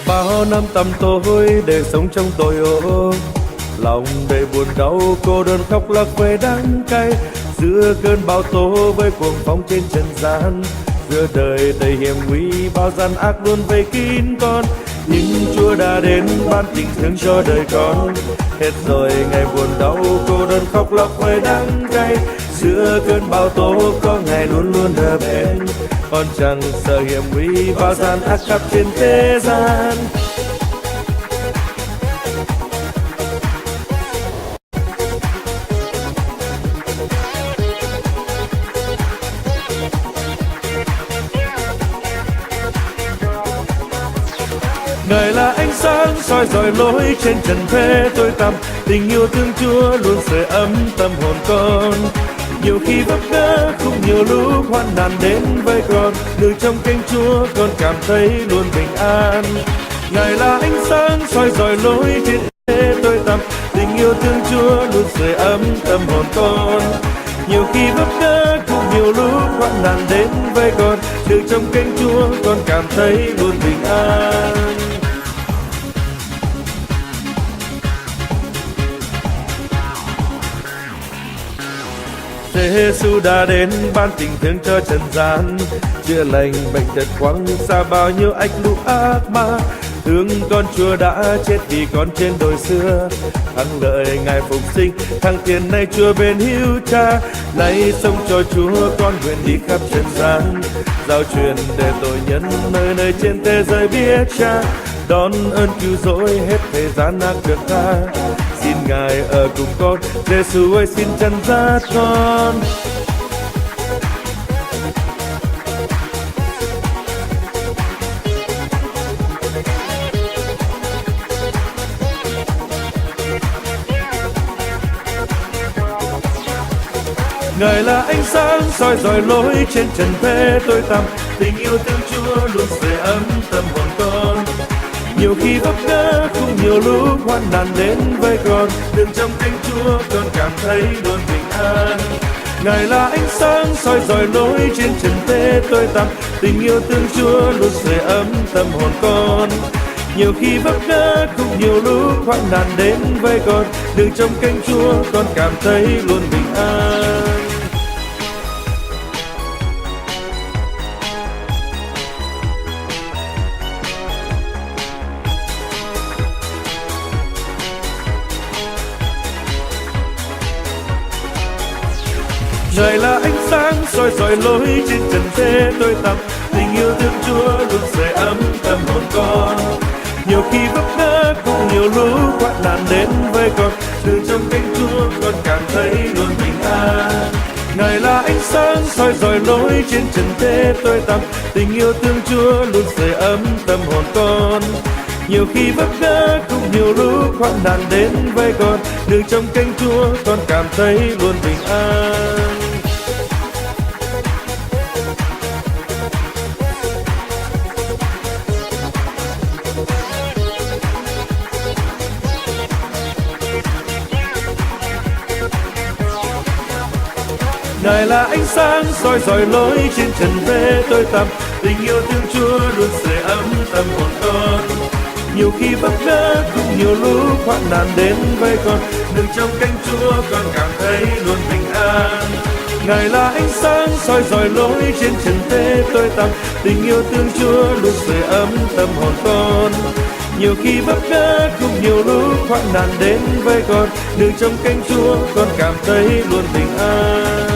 Bao năm tăm tối để sống trong tội ô, lòng đầy buồn đau cô đơn khóc lóc về đắng cay. Giữa cơn bão tố với cuồng phong trên trần gian, giữa đời đầy hiểm nguy bao gian ác luôn vây kín con. Nhưng Chúa đã đến ban tình thương cho đời con. Hết rồi ngày buồn đau cô đơn khóc lóc về đắng cay. Giữa cơn bão tố có ngày luôn luôn ở bên, con chẳng sợ hiểm nguy bao gian ác khắp trên thế gian. Ngài là ánh sáng soi dọi lối trên trần thế tối tăm. Tình yêu thương Chúa luôn sưởi ấm tâm hồn con. Nhiều khi vấp ngã cũng nhiều lúc hoạn nạn đến với con, đường trong cánh Chúa con cảm thấy luôn bình an. Ngài là ánh sáng soi dọi lối trên thế tối tăm. Tình yêu thương Chúa luôn sưởi ấm tâm hồn con. Nhiều khi vấp ngã cũng nhiều lúc hoạn nạn đến với con, đường trong cánh Chúa con cảm thấy luôn bình an. Giê-xu đã đến ban tình thương cho trần gian, chữa lành bệnh tật quăng xa bao nhiêu ách lũ ác ma. Thương con Chúa đã chết vì con trên đồi xưa, thắng lợi Ngài phục sinh, thăng tiền nay Chúa bên hữu Cha. Nay sống cho Chúa con nguyện đi khắp trần gian, giao truyền để tội nhân nơi nơi trên thế giới biết Cha. Đón ơn cứu rỗi hết thời gian ác được tha, xin Ngài ở cùng con, Giê-xu ơi xin chân dắt con. Ngài là ánh sáng soi dọi lối trên trần thế tối tăm. Tình yêu thương Chúa luôn sưởi ấm tâm hồn con. Nhiều khi vấp ngã cũng nhiều lúc hoạn nạn đến với con, đường trong cánh Chúa con cảm thấy luôn bình an. Ngài là ánh sáng soi dọi lối trên trần thế tối tăm. Tình yêu thương Chúa luôn sưởi ấm tâm hồn con. Nhiều khi vấp ngã cũng nhiều lúc hoạn nạn đến với con, đường trong cánh Chúa con cảm thấy luôn bình an. Ngài là ánh sáng soi dọi lối trên trần thế tối tăm. Tình yêu thương Chúa luôn sưởi ấm tâm hồn con. Nhiều khi vấp ngã cũng nhiều lúc hoạn nạn đến với con, đường trong cánh Chúa con cảm thấy luôn bình an. Ngài là ánh sáng soi dọi lối trên trần thế tối tăm. Tình yêu thương Chúa luôn sưởi ấm tâm hồn con. Nhiều khi vấp ngã cũng nhiều lúc hoạn nạn đến với con, đường trong cánh Chúa con cảm thấy luôn bình an. Ngài là ánh sáng soi dọi lối trên trần thế tối tăm. Tình yêu thương Chúa luôn sưởi ấm tâm hồn con. Nhiều khi vấp ngã cũng nhiều lúc hoạn nạn đến với con, đường trong cánh Chúa con cảm thấy luôn bình an. Ngài là ánh sáng soi dọi lối trên trần thế tối tăm. Tình yêu thương Chúa luôn sưởi ấm tâm hồn con. Nhiều khi vấp ngã cũng nhiều lúc hoạn nạn đến với con, đường trong cánh Chúa con cảm thấy luôn bình an.